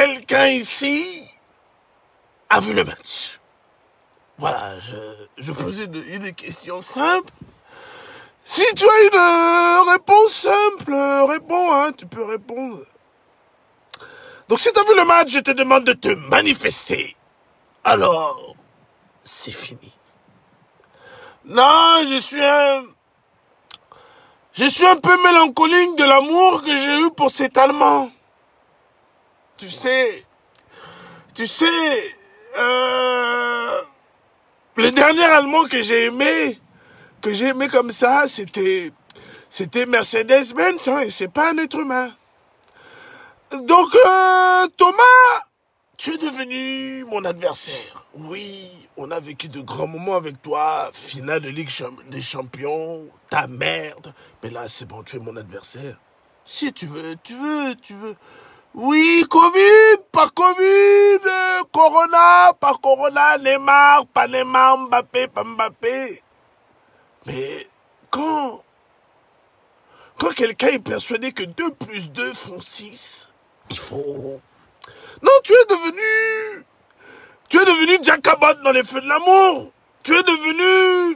quelqu'un ici a vu le match? Voilà, je posais une question simple. Si tu as une réponse simple, réponds, hein, tu peux répondre. Donc si tu as vu le match, je te demande de te manifester. Alors, c'est fini. Non, je suis un peu mélancolique de l'amour que j'ai eu pour cet Allemand. Tu sais, le dernier Allemand que j'ai aimé comme ça, c'était Mercedes-Benz, hein, et c'est pas un être humain. Donc, Thomas, tu es devenu mon adversaire. Oui, on a vécu de grands moments avec toi, finale de Ligue des Champions, ta merde. Mais là, c'est bon, tu es mon adversaire. Si tu veux. Oui, Covid, pas Covid, Corona, pas Corona, Neymar, pas Neymar, Mbappé, pas Mbappé. Mais quand quelqu'un est persuadé que 2 plus 2 font 6, il faut... Non, tu es devenu Jacobot dans les feux de l'amour. Tu es devenu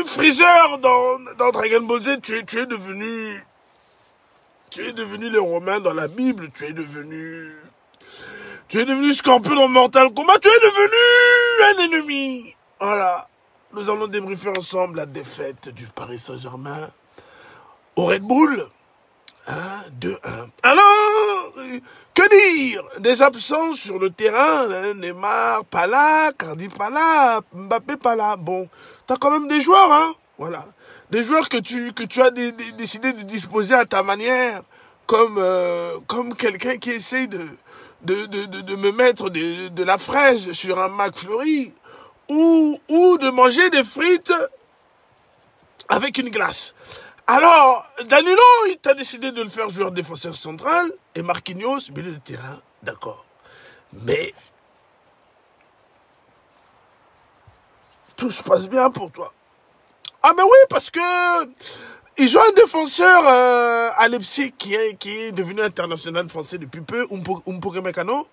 Freezer dans Dragon Ball Z. Tu es devenu les Romains dans la Bible. Tu es devenu Scorpion dans Mortal Kombat. Tu es devenu un ennemi. Voilà. Nous allons débriefer ensemble la défaite du Paris Saint-Germain au Red Bull. 2-1. Alors, que dire? Des absences sur le terrain, hein, Neymar pas là, Cardi pas là, Mbappé pas là. Bon, t'as quand même des joueurs, hein. Voilà. Des joueurs que tu as décidé de disposer à ta manière, comme quelqu'un qui essaye de me mettre de la fraise sur un McFlurry, ou de manger des frites avec une glace. Alors, Danilo, il t'a décidé de le faire joueur défenseur central, et Marquinhos, milieu de terrain, d'accord. Mais, tout se passe bien pour toi. Ah mais oui, parce que ils ont un défenseur à Leipzig qui est devenu international français depuis peu, Umpo Mécano.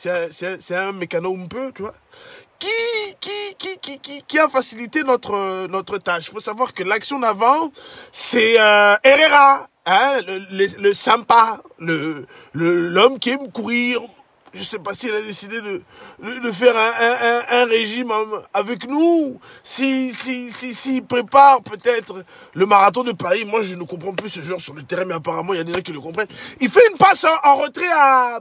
C'est un mécano un peu, tu vois. Qui a facilité notre tâche. Il faut savoir que l'action d'avant, c'est Herrera, hein, le sympa, l'homme qui aime courir. Je sais pas s'il a décidé de faire un régime avec nous. S'il prépare peut-être le marathon de Paris. Moi, je ne comprends plus ce genre sur le terrain, mais apparemment, il y a des gens qui le comprennent. Il fait une passe en retrait à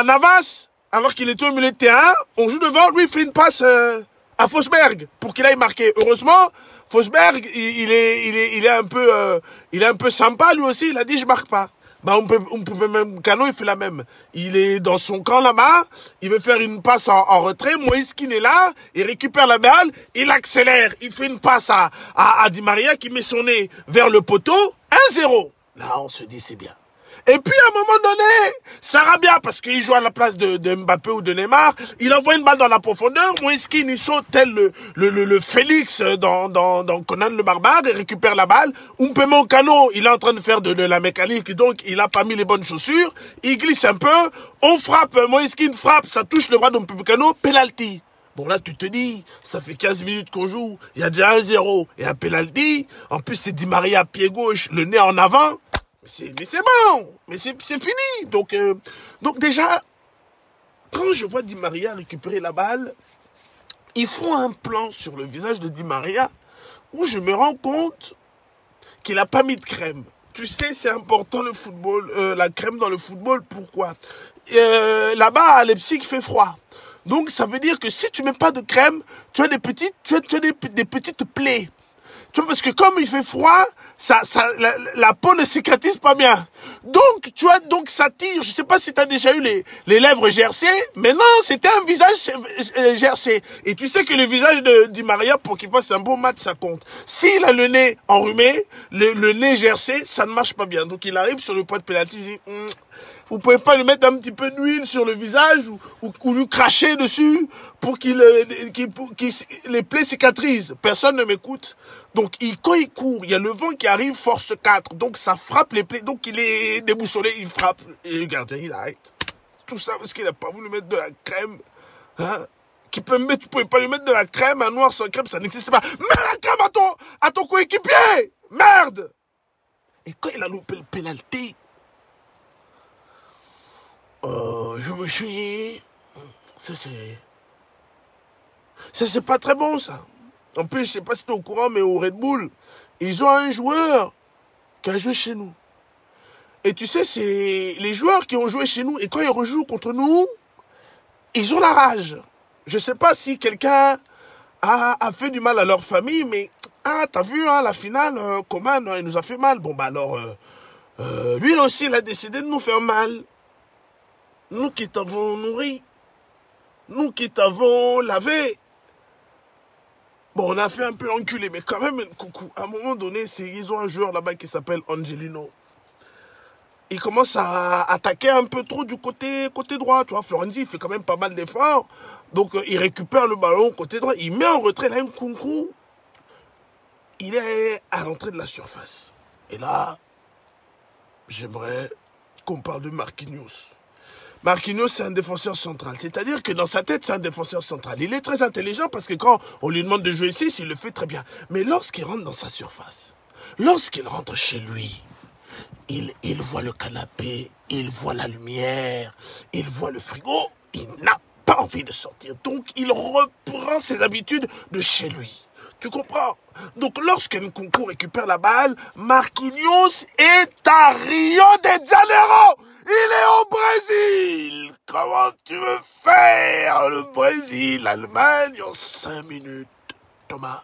Navas. Alors qu'il était au milieu de terrain, on joue devant, lui il fait une passe à Forsberg pour qu'il aille marquer. Heureusement, Forsberg, il est un peu sympa lui aussi, il a dit je marque pas. Bah on peut même Cano, il fait la même. Il est dans son camp là-bas, il veut faire une passe en retrait, Moïse Kean est là, il récupère la balle, il accélère, il fait une passe à Di Maria qui met son nez vers le poteau, 1-0. Là on se dit c'est bien. Et puis, à un moment donné, Sarabia, parce qu'il joue à la place de Mbappé ou de Neymar, il envoie une balle dans la profondeur, Moïse Kean, il saute tel le Félix dans Conan le Barbare, il récupère la balle, Umpo Cano, il est en train de faire de la mécanique, donc il a pas mis les bonnes chaussures, il glisse un peu, on frappe, Moïse Kean frappe, ça touche le bras d'Umpo Cano, penalty. Bon là tu te dis, ça fait 15 minutes qu'on joue, il y a déjà 1-0 et un penalty, en plus c'est Di Maria pied gauche, le nez en avant. Mais c'est bon, mais c'est fini. Donc déjà, quand je vois Di Maria récupérer la balle, ils font un plan sur le visage de Di Maria où je me rends compte qu'il n'a pas mis de crème. Tu sais, c'est important le football, la crème dans le football. Pourquoi? Là-bas, à Leipzig, il fait froid. Donc ça veut dire que si tu mets pas de crème, tu as des petites plaies. Tu vois, parce que comme il fait froid, la peau ne cicatrise pas bien. Donc, tu vois, donc ça tire. Je sais pas si tu as déjà eu les lèvres gercées, mais non, c'était un visage gercé. Et tu sais que le visage de Di Maria, pour qu'il fasse un beau match, ça compte. S'il a le nez enrhumé, le nez gercé, ça ne marche pas bien. Donc, il arrive sur le point de pénalty, il dit, vous pouvez pas lui mettre un petit peu d'huile sur le visage ou lui cracher dessus pour qu'il les plaies cicatrisent. Personne ne m'écoute. Donc, quand il court, il y a le vent qui arrive, force 4. Donc, ça frappe les plaies. Donc, il est déboussolé, il frappe. Et le gardien, il arrête. Tout ça parce qu'il n'a pas voulu mettre de la crème. Hein? Kimpembe, tu pouvais pas lui mettre de la crème. Un noir sans crème, ça n'existe pas. Mets la crème à ton coéquipier. Merde. Et quand il a loupé le pénalty, je me suis dit, ça c'est pas très bon, ça. En plus, je sais pas si t'es au courant, mais au Red Bull, ils ont un joueur qui a joué chez nous. Et tu sais, c'est les joueurs qui ont joué chez nous, et quand ils rejouent contre nous, ils ont la rage. Je sais pas si quelqu'un a fait du mal à leur famille, mais t'as vu, hein, la finale, Coman, il nous a fait mal. Bon, bah alors, lui aussi, il a décidé de nous faire mal. Nous qui t'avons nourri, nous qui t'avons lavé. Bon, on a fait un peu l'enculé, mais quand même, coucou. À un moment donné, ils ont un joueur là-bas qui s'appelle Angelino. Il commence à attaquer un peu trop du côté droit. Tu vois, Florenzi, il fait quand même pas mal d'efforts. Donc, il récupère le ballon côté droit. Il met en retrait là un Nkunku. Il est à l'entrée de la surface. Et là, j'aimerais qu'on parle de Marquinhos. Marquinhos, c'est un défenseur central. C'est-à-dire que dans sa tête, c'est un défenseur central. Il est très intelligent parce que quand on lui demande de jouer ici, il le fait très bien. Mais lorsqu'il rentre dans sa surface, lorsqu'il rentre chez lui, il voit le canapé, il voit la lumière, il voit le frigo, il n'a pas envie de sortir. Donc, il reprend ses habitudes de chez lui. Tu comprends? Donc, lorsque Nkunku récupère la balle, Marquinhos est à Rio de Janeiro. Il est au Brésil. Comment tu veux faire le Brésil, l'Allemagne en 5 minutes? Thomas,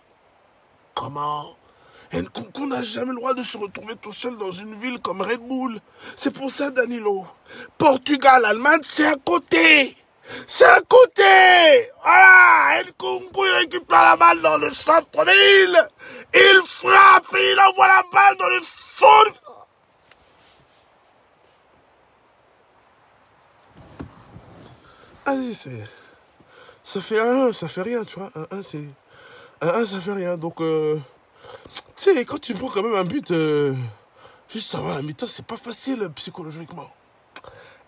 comment? Nkunku n'a jamais le droit de se retrouver tout seul dans une ville comme Red Bull. C'est pour ça, Danilo. Portugal, Allemagne, c'est à côté. C'est à côté. Voilà, Nkunku il récupère la balle dans le centre-ville. Il frappe et il envoie la balle dans le fond. Allez, ça fait ça fait rien, tu vois. Ça fait rien. Donc, tu sais, quand tu prends quand même un but, juste avant la mi-temps, c'est pas facile psychologiquement.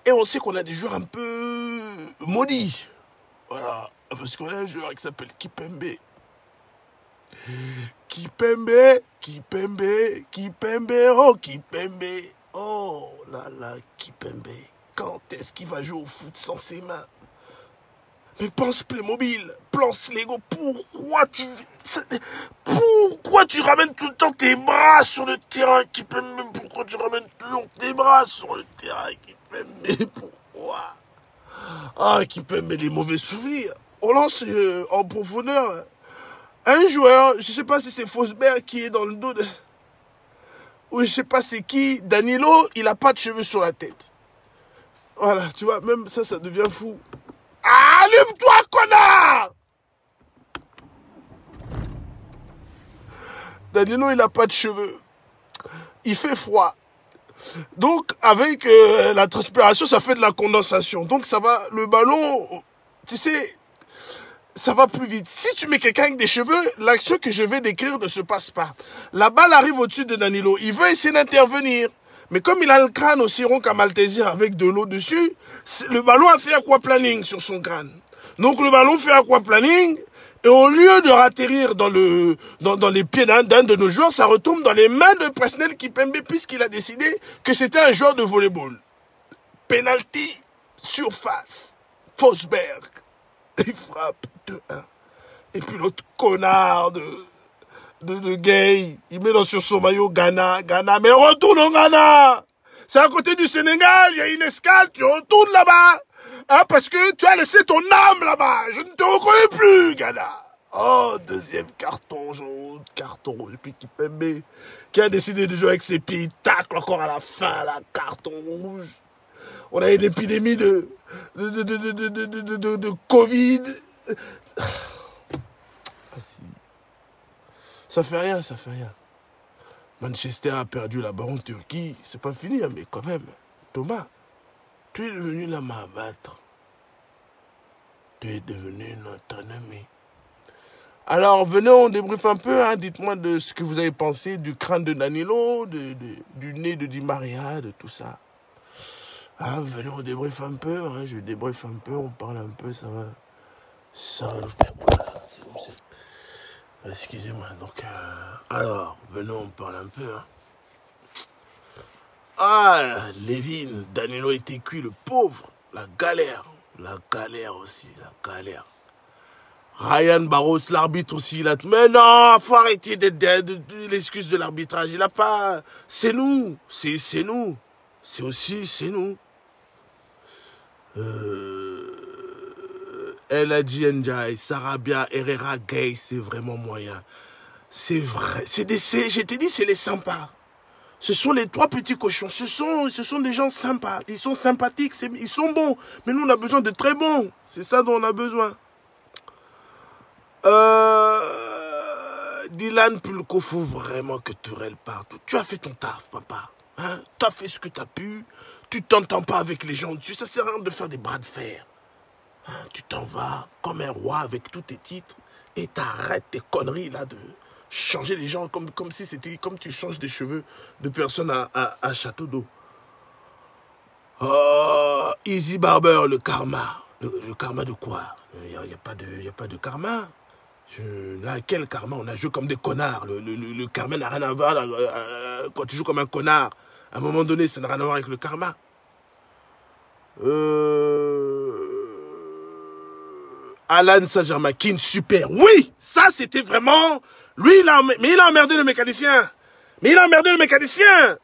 Et on sait qu'on a des joueurs un peu maudits. Voilà. Parce qu'on a un joueur qui s'appelle Kimpembe. Kimpembe, oh Kimpembe. Oh là là, Kimpembe. Quand est-ce qu'il va jouer au foot sans ses mains? Mais pense Playmobil, pense Lego, pourquoi tu ramènes tout le temps tes bras sur le terrain, Kimpembe? Pourquoi tu ramènes toujours tes bras sur le terrain, Kimpembe? Pourquoi? Kimpembe, les mauvais souvenirs. On lance en profondeur un joueur, je sais pas si c'est Forsberg qui est dans le dos de... Ou je sais pas c'est qui, Danilo, il a pas de cheveux sur la tête. Voilà, tu vois, même ça devient fou. Allume-toi, connard! Danilo, il n'a pas de cheveux. Il fait froid. Donc, avec la transpiration, ça fait de la condensation. Donc, ça va, le ballon, tu sais, ça va plus vite. Si tu mets quelqu'un avec des cheveux, l'action que je vais décrire ne se passe pas. La balle arrive au-dessus de Danilo. Il veut essayer d'intervenir. Mais comme il a le crâne aussi rond qu'un Maltesien avec de l'eau dessus, le ballon a fait aquaplaning sur son crâne. Donc le ballon fait aquaplaning, et au lieu de ratterrir dans les pieds d'un de nos joueurs, ça retombe dans les mains de Presnel Kimpembe, puisqu'il a décidé que c'était un joueur de volleyball. Penalty, surface, Forsberg. Il frappe 2-1. Et puis l'autre connard de gay, il met sur son maillot Ghana, mais retourne au Ghana. C'est à côté du Sénégal, il y a une escale, tu retournes là-bas. Parce que tu as laissé ton âme là-bas. Je ne te reconnais plus, Ghana. Oh, deuxième carton jaune, et puis Kimpembe, qui a décidé de jouer avec ses pieds, il tacle encore à la fin, là, carton rouge. On a une épidémie de Covid. Ça fait rien. Manchester a perdu là-bas en Turquie. C'est pas fini, mais quand même. Thomas, tu es devenu l'homme à battre. Tu es devenu notre ennemi. Alors, venez, on débriefe un peu. Hein. Dites-moi de ce que vous avez pensé du crâne de Danilo, du nez de Di Maria, de tout ça. Hein, venez, on débriefe un peu. Hein. Je débriefe un peu, on parle un peu, ça va. Ça va nous faire. Voilà. Excusez-moi. Donc, alors, venez, on parle un peu. Hein. Ah, Lévin, Danilo était cuit, le pauvre. La galère aussi, la galère. Ryan Barros, l'arbitre aussi, il a... Mais non, faut arrêter de l'excuse de l'arbitrage. Il a pas... C'est nous, c'est nous. C'est aussi, c'est nous. El Hadji Ndiaye, Sarabia, Herrera, Gay, c'est vraiment moyen. C'est vrai. Je t'ai dit, c'est les sympas. Ce sont les trois petits cochons. Ce sont des gens sympas. Ils sont sympathiques, ils sont bons. Mais nous, on a besoin de très bons. C'est ça dont on a besoin. Dylan Pulko, faut vraiment que Tourelle parte. Tu as fait ton taf, papa. Hein? Tu as fait ce que tu as pu. Tu t'entends pas avec les gens dessus. Ça sert à rien de faire des bras de fer. Hein? Tu t'en vas comme un roi avec tous tes titres et t'arrêtes tes conneries là de changer les gens comme si c'était comme tu changes des cheveux de personne à château d'eau. Oh, Easy Barber, le karma. Le karma de quoi? Il n'y a pas de karma. Là, quel karma? On a joué comme des connards. Le karma n'a rien à voir. Quand tu joues comme un connard, à un moment donné, ça n'a rien à voir avec le karma. Alan Saint-Germain, Kin, super. Oui, ça c'était vraiment... Lui, mais il a emmerdé le mécanicien.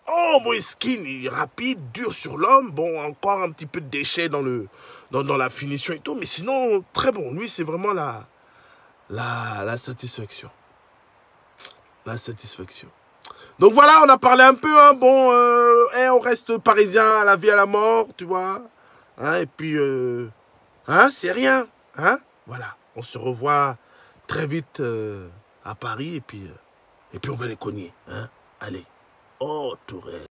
Oh, Moïskine, il est rapide, dur sur l'homme. Bon, encore un petit peu de déchets dans la finition et tout. Mais sinon, très bon. Lui, c'est vraiment la satisfaction. La satisfaction. Donc voilà, on a parlé un peu. Hein, bon, on reste parisien à la vie, à la mort, tu vois. Hein, et puis, c'est rien. Hein, voilà, on se revoit très vite à Paris. Et puis on va les cogner. Hein. Allez. Oh, Tourelle.